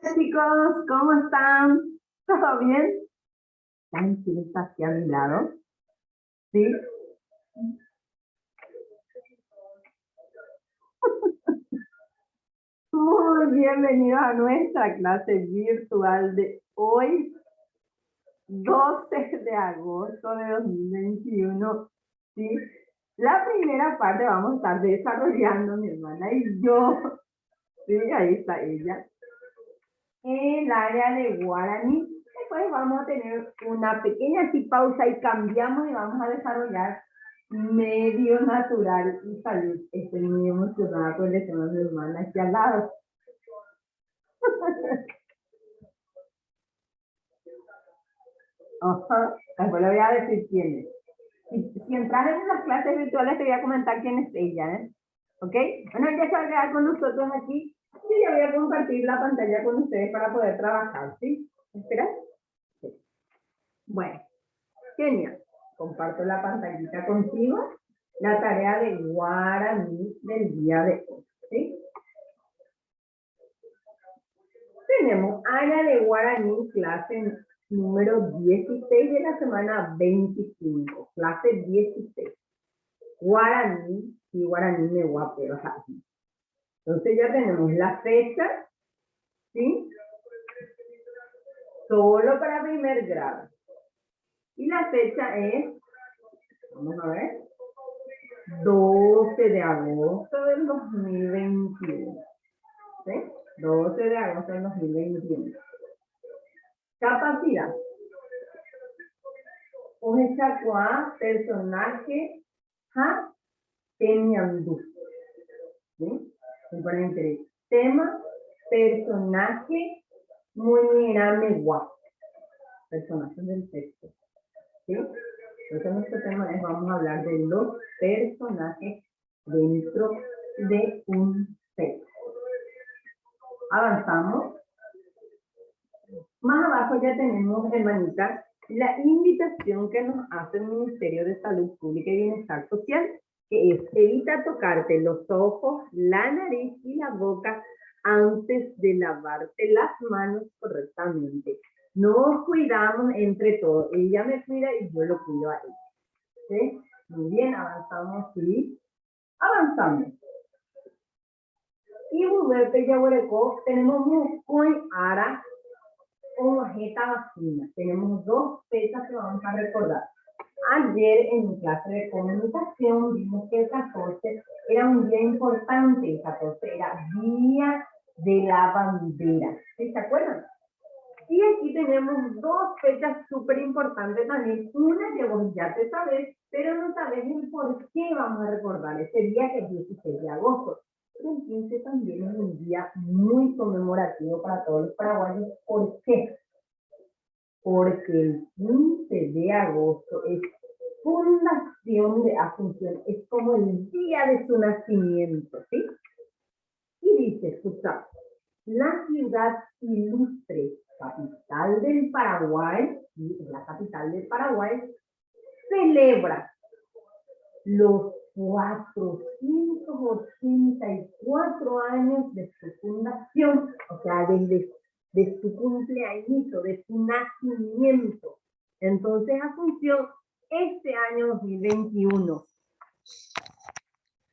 Hola chicos, ¿cómo están? ¿Todo bien? ¿Saben quién está aquí a mi lado? ¿Sí? Muy bienvenidos a nuestra clase virtual de hoy, 12 de agosto de 2021. ¿Sí? La primera parte vamos a estar desarrollando mi hermana y yo. ¿Sí? Ahí está ella. En el área de guaraní. Después vamos a tener una pequeña así pausa y cambiamos y vamos a desarrollar medio natural y salud. Estoy muy emocionada por el tema de mi hermana aquí al lado. Ajá. Después le voy a decir quién es. Si entras en las clases virtuales te voy a comentar quién es ella, ¿eh? ¿Ok? Bueno, ella se va a quedar con nosotros aquí y yo voy a compartir la pantalla con ustedes para poder trabajar, ¿sí? ¿Espera? Sí. Bueno, genial. Comparto la pantallita contigo. La tarea de guaraní del día de hoy, ¿sí? Tenemos área de guaraní, clase número 16 de la semana 25, clase 16. Guaraní y guaraní me guapero. Entonces ya tenemos la fecha, ¿sí? Solo para primer grado. Y la fecha es, vamos a ver, 12 de agosto del 2021. ¿Sí? 12 de agosto del 2021. Capacidad. Uhechakuá, personaje, ha, teniandu. ¿Sí? Entre tema, personaje, muñerameguá. Personajes del texto. ¿Sí? Entonces nuestro tema es, vamos a hablar de los personajes dentro de un texto. Avanzamos. Más abajo ya tenemos, hermanita, la invitación que nos hace el Ministerio de Salud Pública y Bienestar Social, que es evita tocarte los ojos, la nariz y la boca antes de lavarte las manos correctamente. Nos cuidamos entre todos. Ella me cuida y yo lo cuido a ella. ¿Sí? Muy bien, avanzamos, sí. Avanzamos. Y volverte ya tenemos muy ara o jeta vacuna. Tenemos dos fechas que vamos a recordar. Ayer en mi clase de comunicación vimos que el 14 era un día importante. El 14 era Día de la Bandera. ¿Sí? ¿Se acuerdan? Y aquí tenemos dos fechas súper importantes también. Una que vos ya te sabés, pero no sabés el por qué vamos a recordar ese día, que es 16 de agosto. Pero el 15 también es un día muy conmemorativo para todos los paraguayos. ¿Por qué? Porque el 15 de agosto es fundación de Asunción, es como el día de su nacimiento, ¿sí? Y dice, escucha, la ciudad ilustre, capital del Paraguay, ¿sí? La capital del Paraguay, celebra los 484 años de su fundación, o sea, desde de su cumpleaños, de su nacimiento. Entonces, Asunción, este año 2021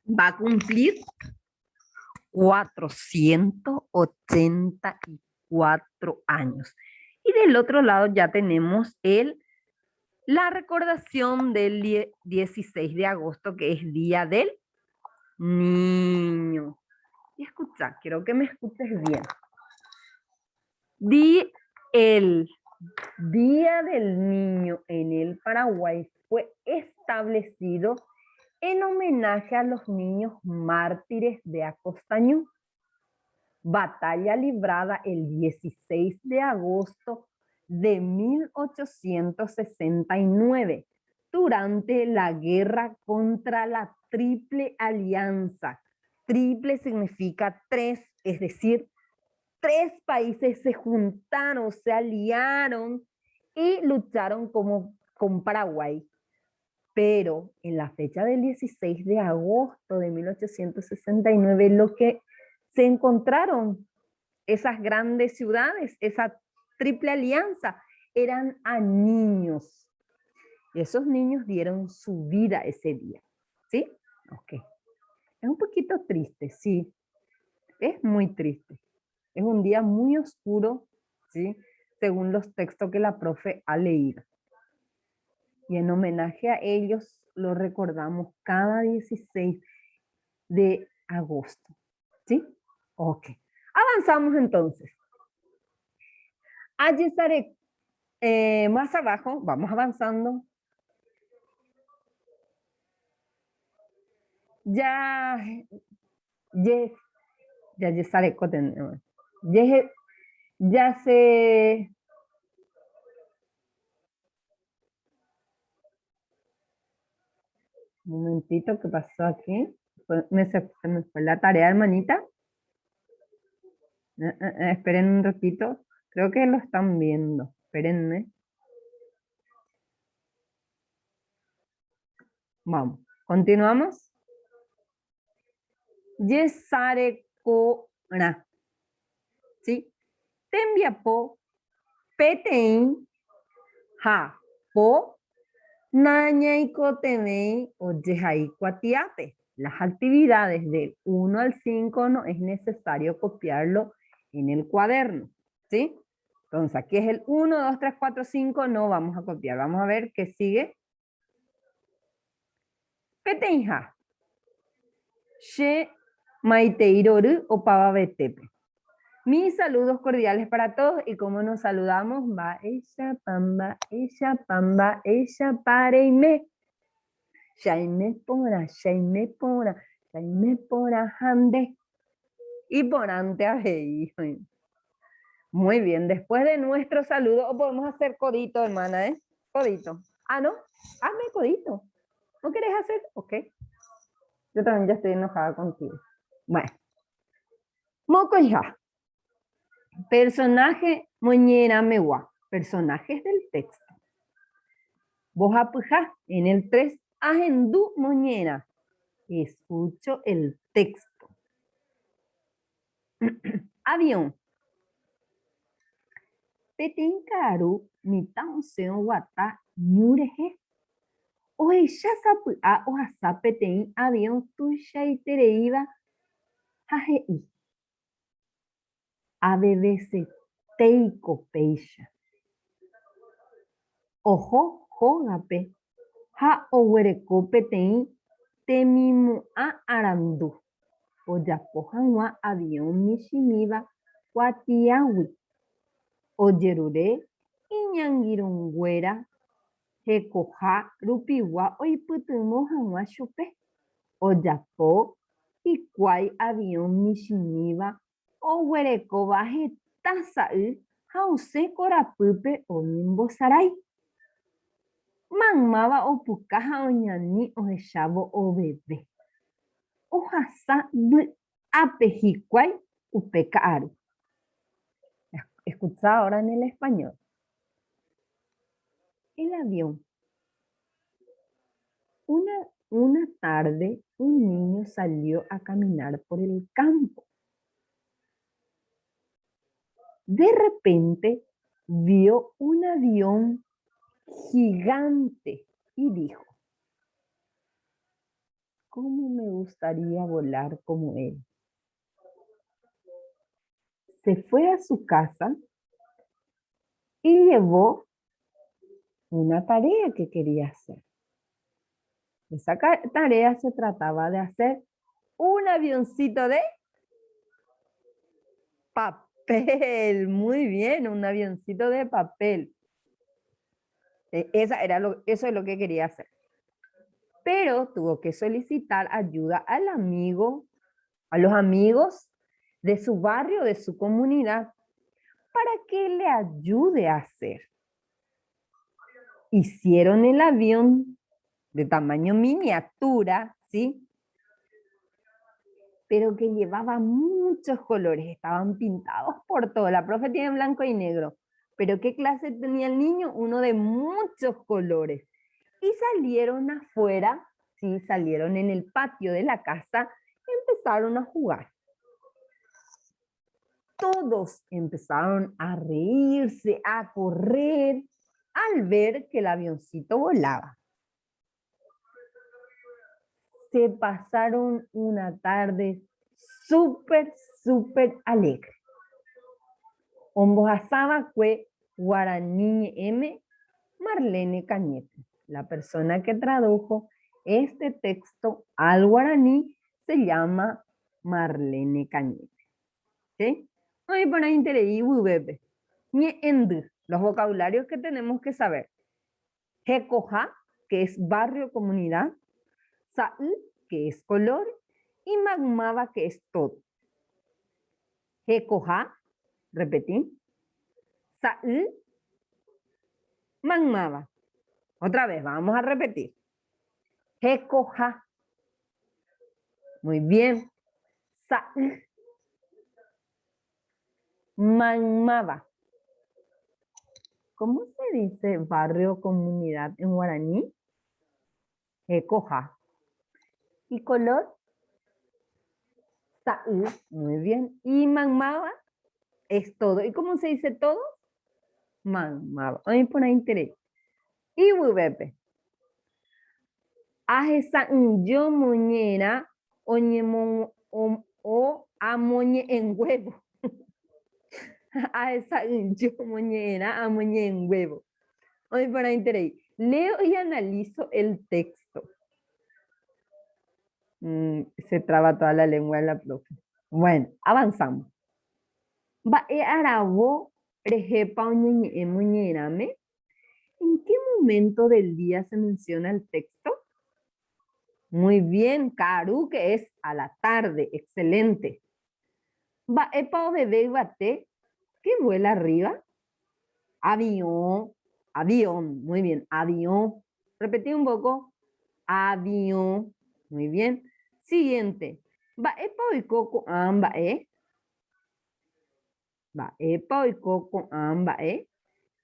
va a cumplir 484 años. Y del otro lado ya tenemos la recordación del 16 de agosto, que es Día del Niño. Y escucha, quiero que me escuches bien. El Día del Niño en el Paraguay fue establecido en homenaje a los niños mártires de Acostañú. Batalla librada el 16 de agosto de 1869 durante la guerra contra la Triple Alianza. Triple significa tres, es decir, tres países se juntaron, se aliaron y lucharon con Paraguay. Pero en la fecha del 16 de agosto de 1869, lo que se encontraron esas grandes ciudades, esa triple alianza, eran a niños. Y esos niños dieron su vida ese día. ¿Sí? Ok. Es un poquito triste, sí. Es muy triste. Es un día muy oscuro, ¿sí? Según los textos que la profe ha leído. Y en homenaje a ellos lo recordamos cada 16 de agosto. ¿Sí? Ok. Avanzamos entonces. Ayesare, más abajo, vamos avanzando. Ya, ya Yesare, ya se... Un momentito, ¿qué pasó aquí? Se me fue la tarea, hermanita. Esperen un ratito. Creo que lo están viendo. Espérenme. Vamos. Continuamos. Yesare kora. ¿Sí? Tembiapo. Petein. Ja. Po. Nañaiko temei o yejaiko atiate. Las actividades del 1 al 5 no es necesario copiarlo en el cuaderno, ¿sí? Entonces aquí es el 1, 2, 3, 4, 5, no vamos a copiar. Vamos a ver qué sigue. Petenja. She maiteiroru o pavabetepe. Mis saludos cordiales para todos y cómo nos saludamos. Va ella pamba, ella pareime. Jaime pora, hande. Y porante a ahí. Muy bien, después de nuestro saludo, podemos hacer codito, hermana, ¿eh? Codito. Ah, ¿no? Hazme codito. ¿No querés hacer? Ok. Yo también ya estoy enojada contigo. Bueno. Mocoya. Personaje moñera mewa. Personajes del texto. Vos apujá en el 3. Agendú moñera. Escucho el texto. Avión. Petenkaru mitanseon wata ñureje. Oecha sapy'a ohasa peteĩ avión tuichaitereiva ha he'i. Avevecetéiko péicha. Oho hógape ha oguereko peteĩ temimu'ã arandu. Ojapo hag̃ua avión michĩmíva kuatiãgui. Ojerure iñangirũnguéra hekoha rupigua oipytyvõ hag̃ua chupe. Ojapo hikuái avión michĩmíva oguerekóva heta sa'y ha osẽ korapýpe oñembosarái. Maymáva opuka ha oñani ohechávo oveve. Ohasa vy'ápe hikuái upe ka'aru. Escucha ahora en el español. El avión. Una tarde, un niño salió a caminar por el campo. De repente, vio un avión gigante y dijo, ¿cómo me gustaría volar como él? Se fue a su casa y llevó una tarea que quería hacer. Esa tarea se trataba de hacer un avioncito de papel. Muy bien, un avioncito de papel. Eso es lo que quería hacer. Pero tuvo que solicitar ayuda al amigo, a los amigos de su barrio, de su comunidad, para que le ayude a hacer. Hicieron el avión de tamaño miniatura, ¿sí? Pero que llevaba muchos colores, estaban pintados por todo. La profe tiene blanco y negro, pero ¿qué clase tenía el niño? Uno de muchos colores. Y salieron afuera, ¿sí? Salieron en el patio de la casa y empezaron a jugar. todos empezaron a reírse, a correr, al ver que el avioncito volaba. Se pasaron una tarde súper alegre. Ombojasaba fue Guaraní M. Marlene Cañete. La persona que tradujo este texto al guaraní se llama Marlene Cañete. ¿Sí? Hoy por ahí bebé. Los vocabularios que tenemos que saber. Jecoja, que es barrio, comunidad. Saúl, que es color. Y Magmaba, que es todo. Jecoja, repetí. Saúl, Magmaba. Otra vez, vamos a repetir. Jecoja. Muy bien. Saúl. Magmaba. ¿Cómo se dice barrio, comunidad en guaraní? Jecoja. ¿Y color? Saúl. Muy bien. ¿Y Magmaba? Es todo. ¿Y cómo se dice todo? Magmaba. Vamos a poner interés. Y Webepe. Ajesa yo moñera o amoñe en huevo. Ajesa yo moñera amoñe en huevo. Vamos a poner interés. Leo y analizo el texto. Se traba toda la lengua de la profe. Bueno, avanzamos. Ba'e arabo rejepa muñerame. ¿En qué momento del día se menciona el texto? Muy bien, Karu, que es a la tarde. Excelente. Ba'e pao bebé bate, que vuela arriba. Avión, avión. Muy bien, avión. Repetí un poco. Avión. Muy bien. Siguiente. Ba'e pao y coco amba'e. Ba'e pao y coco amba'e.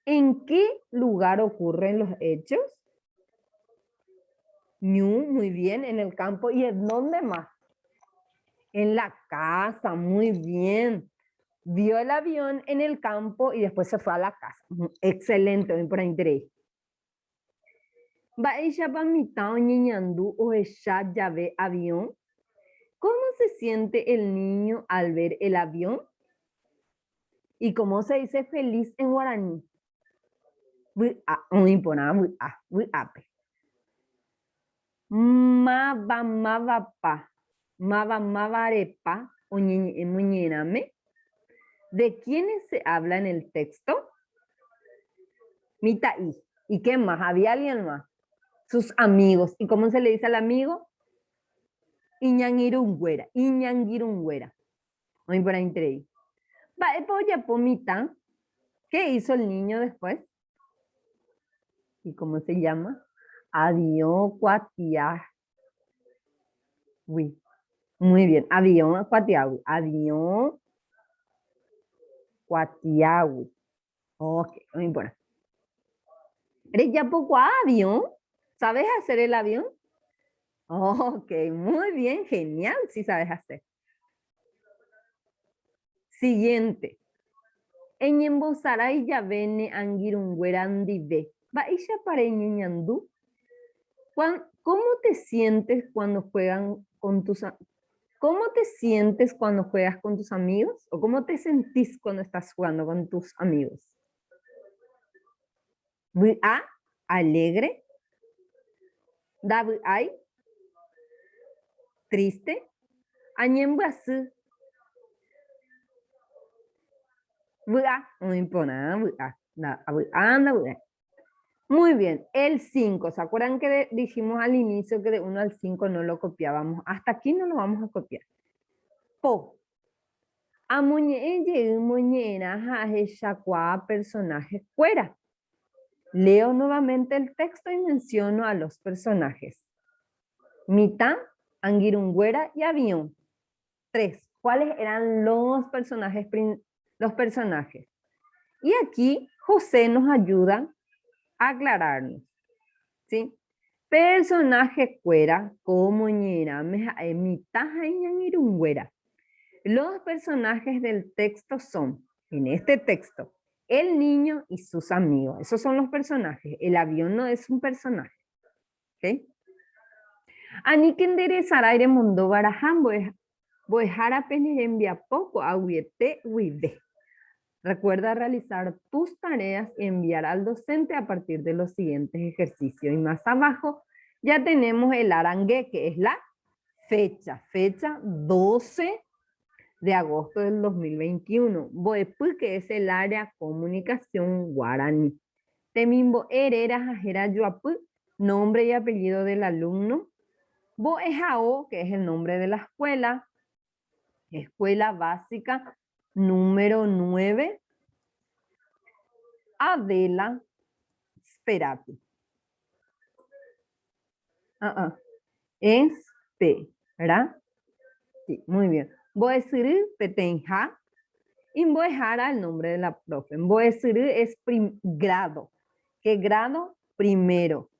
¿En qué lugar ocurren los hechos? Ñu, muy bien, en el campo. ¿Y en dónde más? En la casa, muy bien. Vio el avión en el campo y después se fue a la casa. Excelente, ven por interés. Ya ve avión. ¿Cómo se siente el niño al ver el avión? ¿Y cómo se dice feliz en guaraní? Mava mavapa, mava mavarepa, muñename. ¿De quiénes se habla en el texto? Mitaí. ¿Y qué más? ¿Había alguien más? Sus amigos. ¿Y cómo se le dice al amigo? Iñangirungüera. Iñangirungüera. Muy por ahí entre. Pomita. ¿Qué hizo el niño después? ¿Y cómo se llama? Avión cuatia. Uy. Muy bien. Avión cuatiahu. Avión cuatiahu. Ok, muy importante. ¿Eres ya poco avión? ¿Sabes hacer el avión? Ok, muy bien, genial, sí sabes hacer. Siguiente. Eñembosaray ya vene angirungüerandive. Baisha pareñeñandú. ¿Cómo te sientes cuando juegan con tus ¿Cómo te sientes cuando juegas con tus amigos? ¿O cómo te sentís cuando estás jugando con tus amigos? ¿A? Alegre. ¿Ay? Triste. Añembasu. Muy bien, el 5. ¿Se acuerdan que dijimos al inicio que de 1 al 5 no lo copiábamos? Hasta aquí no lo vamos a copiar. Po. Personajes fuera. Leo nuevamente el texto y menciono a los personajes. Mitad, Anguirungüera y Avión. 3. ¿Cuáles eran los personajes? Y aquí José nos ayuda a aclararnos. ¿Sí? Personaje fuera como ñera, mitad Anguirungüera. Los personajes del texto son, en este texto, el niño y sus amigos. Esos son los personajes. El avión no es un personaje. ¿Ok? Ani que enderezar aire mundo barajan, voy a enviar poco a huiete huide. Recuerda realizar tus tareas y enviar al docente a partir de los siguientes ejercicios. Y más abajo ya tenemos el arangue, que es la fecha. Fecha 12 de agosto del 2021. Boepu, que es el área comunicación guaraní. Temimbo Herrera Jajera Yuapu, nombre y apellido del alumno. Boejao, que es el nombre de la escuela. Escuela básica número 9. Adela Sperati. Espera. Sí, muy bien. Boesiri Petenja. Y Boejara, el nombre de la profe. Boesiri es grado. ¿Qué grado? Primero.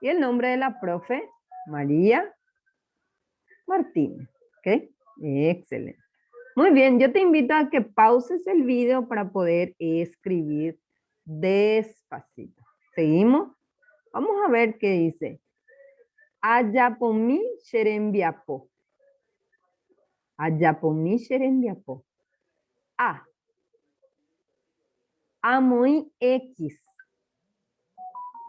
Y el nombre de la profe, María Martínez. ¿Ok? Excelente. Muy bien, yo te invito a que pauses el video para poder escribir despacito. ¿Seguimos? Vamos a ver qué dice. Ayapomi Sherembiapo. Ayapomi Sherembiapo. A. Amoi X.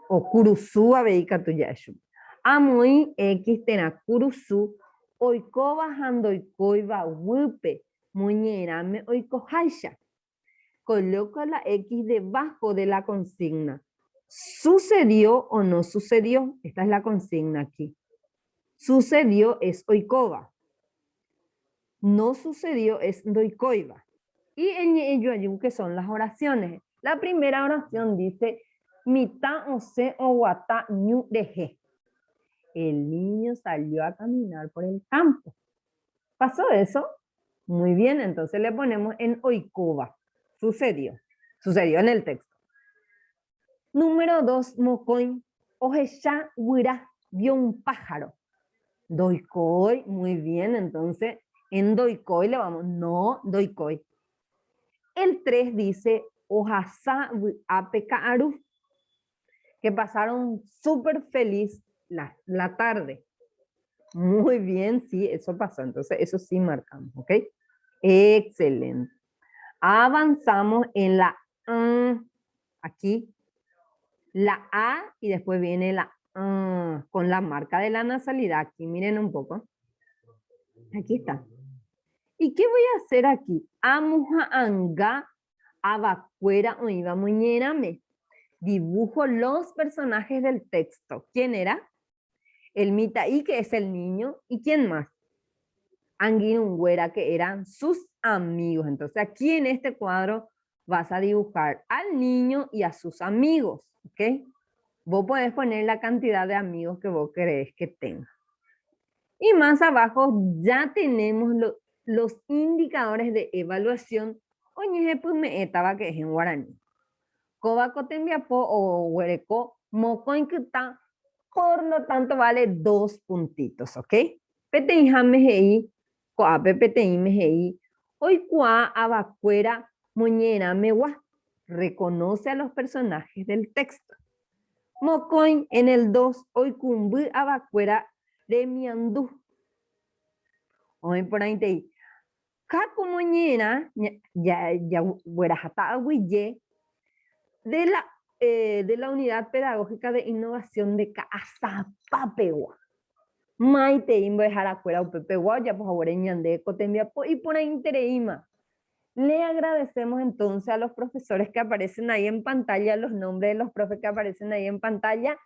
O Kurusu abeika tuyashu. Amoi X tena Kurusu. Oiko bajando oikoiba wupe. Muñerame oiko haisha. Coloca la X debajo de la consigna. ¿Sucedió o no sucedió? Esta es la consigna aquí. Sucedió es oikoba. No sucedió es doikoiba. Y en ello que son las oraciones. La primera oración dice, mita o se o wata ñu deje. El niño salió a caminar por el campo. ¿Pasó eso? Muy bien, entonces le ponemos en oikoba. Sucedió. Sucedió en el texto. Número 2, mocoin. Ojesha huira vio un pájaro. Doikoi, muy bien, entonces en doikoi le vamos, no doikoi. El 3 dice, ojasa apekaru, que pasaron súper feliz la tarde. Muy bien, sí, eso pasó, entonces eso sí marcamos, ¿ok? Excelente. Avanzamos en la aquí, la A y después viene la con la marca de la nasalidad. Aquí miren un poco. Aquí está. ¿Y qué voy a hacer aquí? Amuja anga abacuera o iba muñerame. Dibujo los personajes del texto. ¿Quién era? El Mitaí, que es el niño. ¿Y quién más? Anguinungüera, que eran sus amigos. Entonces aquí en este cuadro vas a dibujar al niño y a sus amigos. ¿Ok? Vos podés poner la cantidad de amigos que vos querés que tenga. Y más abajo ya tenemos los indicadores de evaluación. Oñeje pues me estaba que es en guaraní. Cobaco tembiapo o huereco moco en está, por lo tanto vale 2 puntitos, ¿ok? Peteija mejei, coape petei mejei, hoy cua abacuera muñera megua. Reconoce a los personajes del texto. Mocoin en el 2, hoy cumbu abacuera de miandú. Hoy por ahí te di. Caco moñera, ya huerajata aguille, de la Unidad Pedagógica de Innovación de Caazapapegua. Maite imbo dejar afuera upepegua, ya por favor ñande cotembiapo y por ahí intereima. Le agradecemos entonces a los profesores que aparecen ahí en pantalla, los nombres de los profes que aparecen ahí en pantalla,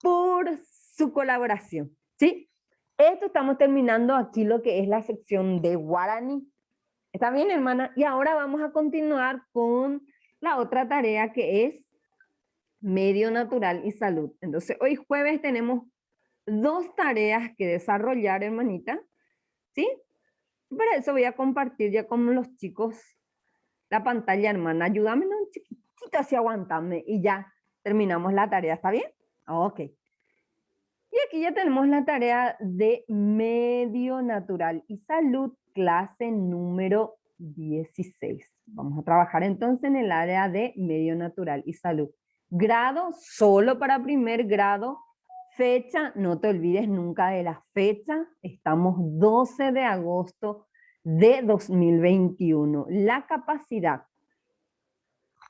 por su colaboración, ¿sí? Esto estamos terminando aquí lo que es la sección de guaraní. ¿Está bien, hermana? Y ahora vamos a continuar con la otra tarea que es medio natural y salud. Entonces, hoy jueves tenemos 2 tareas que desarrollar, hermanita, ¿sí? Para eso voy a compartir ya con los chicos la pantalla, hermana. Ayúdame un chiquitito así, aguantame y ya terminamos la tarea, ¿está bien? Ok. Y aquí ya tenemos la tarea de medio natural y salud clase número 16. Vamos a trabajar entonces en el área de medio natural y salud. Grado solo para primer grado. Fecha, no te olvides nunca de la fecha. Estamos 12 de agosto de 2021. La capacidad.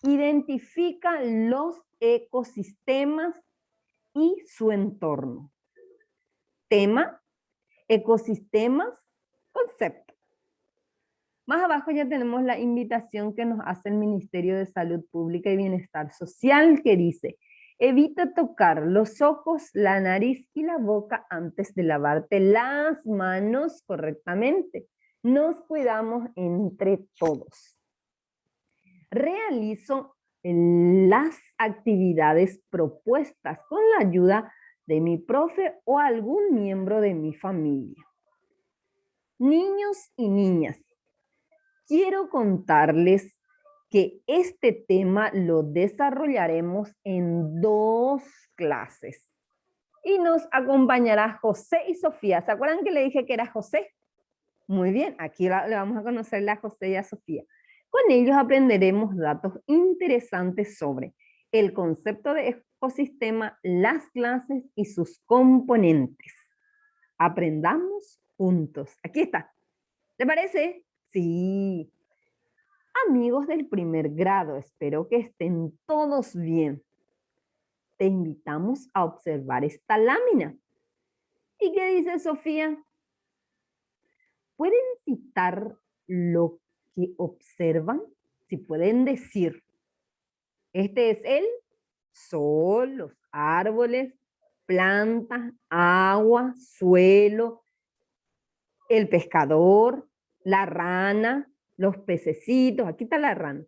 Identifica los ecosistemas y su entorno. Tema, ecosistemas, concepto. Más abajo ya tenemos la invitación que nos hace el Ministerio de Salud Pública y Bienestar Social, que dice: evita tocar los ojos, la nariz y la boca antes de lavarte las manos correctamente. Nos cuidamos entre todos. Realizo las actividades propuestas con la ayuda de mi profe o algún miembro de mi familia. Niños y niñas, quiero contarles que este tema lo desarrollaremos en 2 clases. Y nos acompañará José y Sofía. ¿Se acuerdan que le dije que era José? Muy bien, aquí le vamos a conocerle a José y a Sofía. Con ellos aprenderemos datos interesantes sobre el concepto de ecosistema, las clases y sus componentes. Aprendamos juntos. Aquí está. ¿Te parece? Sí. Amigos del primer grado, espero que estén todos bien. Te invitamos a observar esta lámina. ¿Y qué dice Sofía? ¿Pueden citar lo que observan? Si pueden decir, este es el sol, los árboles, plantas, agua, suelo, el pescador, la rana, los pececitos, aquí está la rana.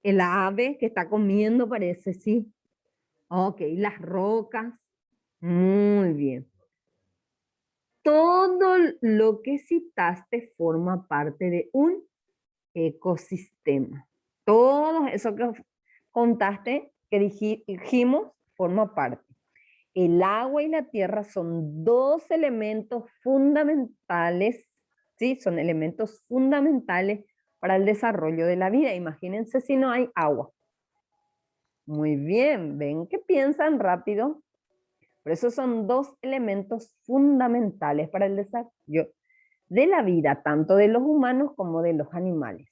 El ave que está comiendo parece, sí. Ok, las rocas. Muy bien. Todo lo que citaste forma parte de un ecosistema. Todo eso que contaste, que dijimos, forma parte. El agua y la tierra son 2 elementos fundamentales, ¿sí? Son elementos fundamentales para el desarrollo de la vida. Imagínense si no hay agua. Muy bien, ven que piensan rápido. Por eso son 2 elementos fundamentales para el desarrollo de la vida, tanto de los humanos como de los animales.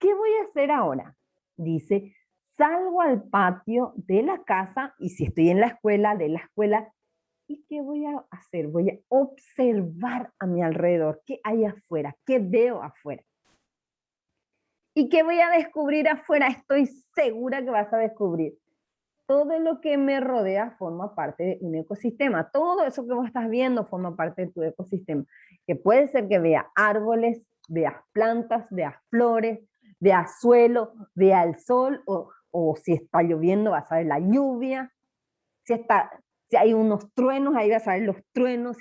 ¿Qué voy a hacer ahora? Dice, salgo al patio de la casa y si estoy en la escuela, de la escuela. ¿Y qué voy a hacer? Voy a observar a mi alrededor. ¿Qué hay afuera? ¿Qué veo afuera? ¿Y qué voy a descubrir afuera? Estoy segura que vas a descubrir. Todo lo que me rodea forma parte de un ecosistema. Todo eso que vos estás viendo forma parte de tu ecosistema. Que puede ser que veas árboles, veas plantas, veas flores, veas suelo, veas el sol, o si está lloviendo vas a ver la lluvia. Si hay unos truenos, ahí vas a ver los truenos,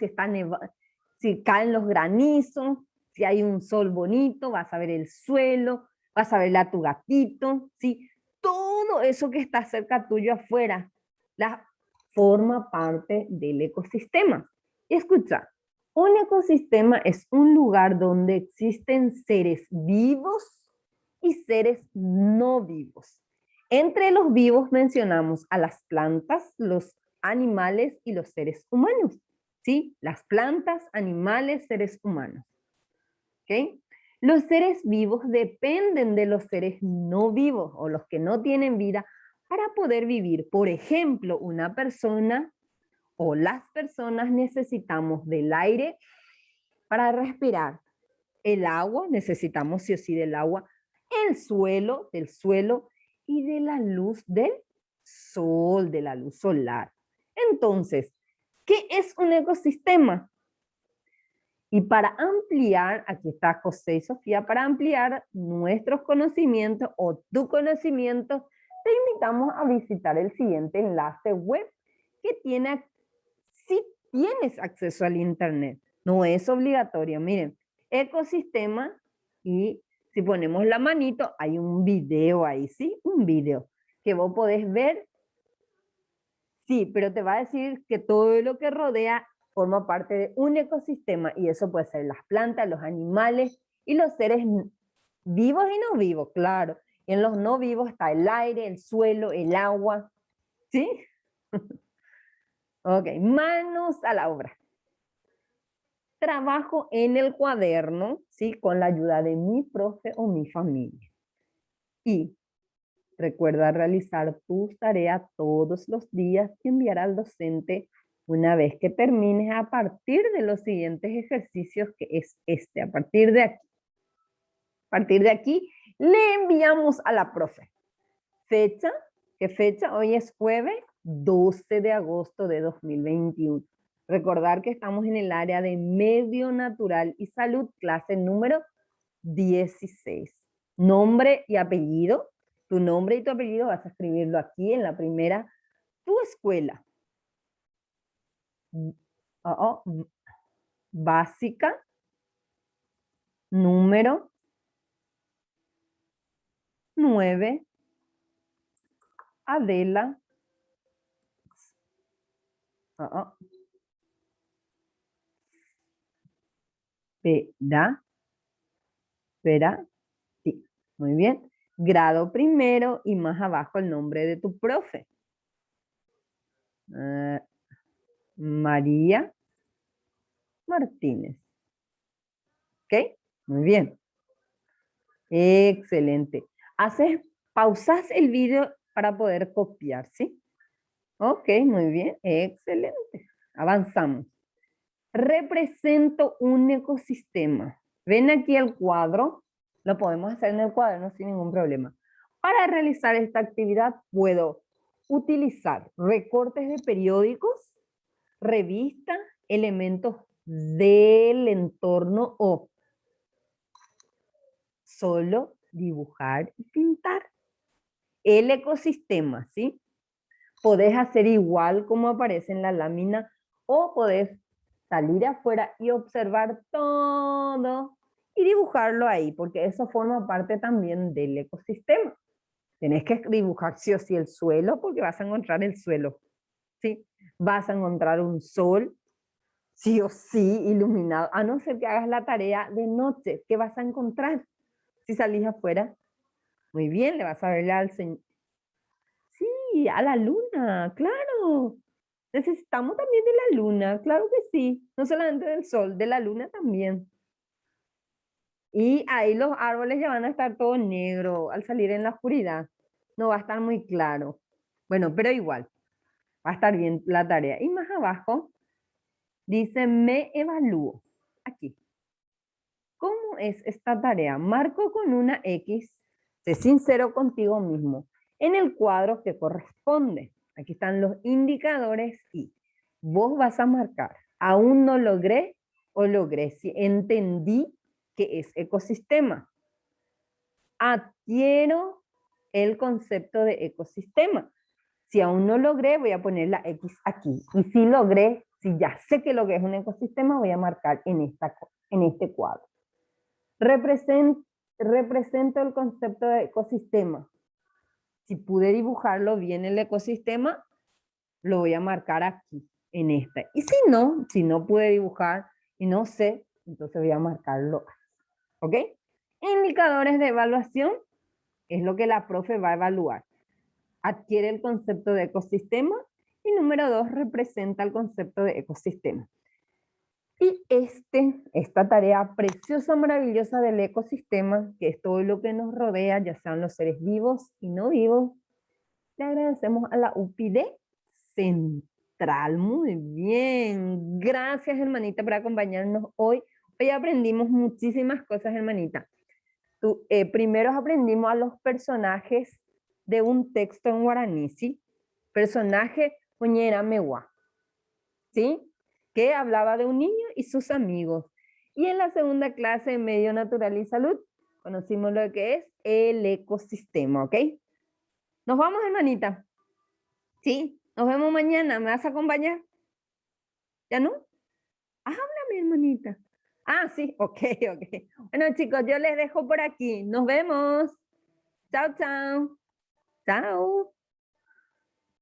si caen los granizos, si hay un sol bonito, vas a ver el suelo, vas a ver a tu gatito, ¿sí? Todo eso que está cerca tuyo afuera, forma parte del ecosistema. Y escucha, un ecosistema es un lugar donde existen seres vivos y seres no vivos. Entre los vivos mencionamos a las plantas, los animales y los seres humanos. ¿Sí? Las plantas, animales, seres humanos. ¿Ok? Los seres vivos dependen de los seres no vivos o los que no tienen vida para poder vivir. Por ejemplo, una persona o las personas necesitamos del aire para respirar. El agua, necesitamos sí o sí del agua. El suelo, del suelo y de la luz del sol, de la luz solar. Entonces, ¿qué es un ecosistema? Y para ampliar, aquí está José y Sofía, para ampliar nuestros conocimientos o tu conocimiento, te invitamos a visitar el siguiente enlace web que tiene, si tienes acceso al internet, no es obligatorio, miren, ecosistema y si ponemos la manito, hay un video ahí, ¿sí? Un video que vos podés ver. Sí, pero te va a decir que todo lo que rodea forma parte de un ecosistema y eso puede ser las plantas, los animales y los seres vivos y no vivos, claro. Y en los no vivos está el aire, el suelo, el agua, ¿sí? Ok, manos a la obra. Trabajo en el cuaderno, ¿sí? Con la ayuda de mi profe o mi familia. Y recuerda realizar tus tareas todos los días y enviar al docente una vez que termines a partir de los siguientes ejercicios, que es este. A partir de aquí, le enviamos a la profe. Fecha, ¿qué fecha? Hoy es jueves 12 de agosto de 2021. Recordar que estamos en el área de Medio Natural y Salud, clase número 16. Nombre y apellido. Tu nombre y tu apellido vas a escribirlo aquí en la primera. Tu escuela. Básica. Número 9. Adela. Espera. Sí, muy bien. Grado primero y más abajo el nombre de tu profe. María Martínez. ¿Ok? Muy bien. Excelente. Pausas el video para poder copiar, ¿sí? Ok, muy bien. Excelente. Avanzamos. Represento un ecosistema. ¿Ven aquí el cuadro? Lo podemos hacer en el cuaderno sin ningún problema. Para realizar esta actividad puedo utilizar recortes de periódicos, revistas, elementos del entorno o solo dibujar y pintar. El ecosistema, ¿sí? Podés hacer igual como aparece en la lámina o podés salir afuera y observar todo y dibujarlo ahí, porque eso forma parte también del ecosistema. Tenés que dibujar sí o sí el suelo, porque vas a encontrar el suelo, ¿sí? Vas a encontrar un sol, sí o sí, iluminado, a no ser que hagas la tarea de noche. ¿Qué vas a encontrar si salís afuera? Muy bien, le vas a ver al señor. Sí, a la luna, claro. Necesitamos también de la luna, claro que sí. No solamente del sol, de la luna también. Y ahí los árboles ya van a estar todo negro al salir en la oscuridad. No va a estar muy claro. Bueno, pero igual, va a estar bien la tarea. Y más abajo dice, me evalúo. Aquí. ¿Cómo es esta tarea? Marco con una X, sé sincero contigo mismo, en el cuadro que corresponde. Aquí están los indicadores y vos vas a marcar, aún no logré o logré, si entendí que es ecosistema. Adquiero el concepto de ecosistema. Si aún no logré, voy a poner la X aquí. Y si logré, si ya sé que lo que es un ecosistema, voy a marcar en este cuadro. Represento el concepto de ecosistema. Si pude dibujarlo bien el ecosistema, lo voy a marcar aquí, en esta. Y si no pude dibujar y no sé, entonces voy a marcarlo aquí. ¿Ok? Indicadores de evaluación es lo que la profe va a evaluar. Adquiere el concepto de ecosistema y número 2, representa el concepto de ecosistema. Y esta tarea preciosa, maravillosa del ecosistema, que es todo lo que nos rodea, ya sean los seres vivos y no vivos, le agradecemos a la UPyD Central. Muy bien. Gracias, hermanita, por acompañarnos hoy. Hoy aprendimos muchísimas cosas, hermanita. Primero aprendimos a los personajes de un texto en guaraní, ¿sí? Personaje Oñera Mewa, ¿sí? Que hablaba de un niño y sus amigos. Y en la segunda clase de Medio Natural y Salud, conocimos lo que es el ecosistema, ¿ok? Nos vamos, hermanita. ¿Sí? Nos vemos mañana. ¿Me vas a acompañar? ¿Ya no? Háblame, hermanita. Ah, sí, ok. Bueno, chicos, yo les dejo por aquí. Nos vemos. Chao, chao. Chao.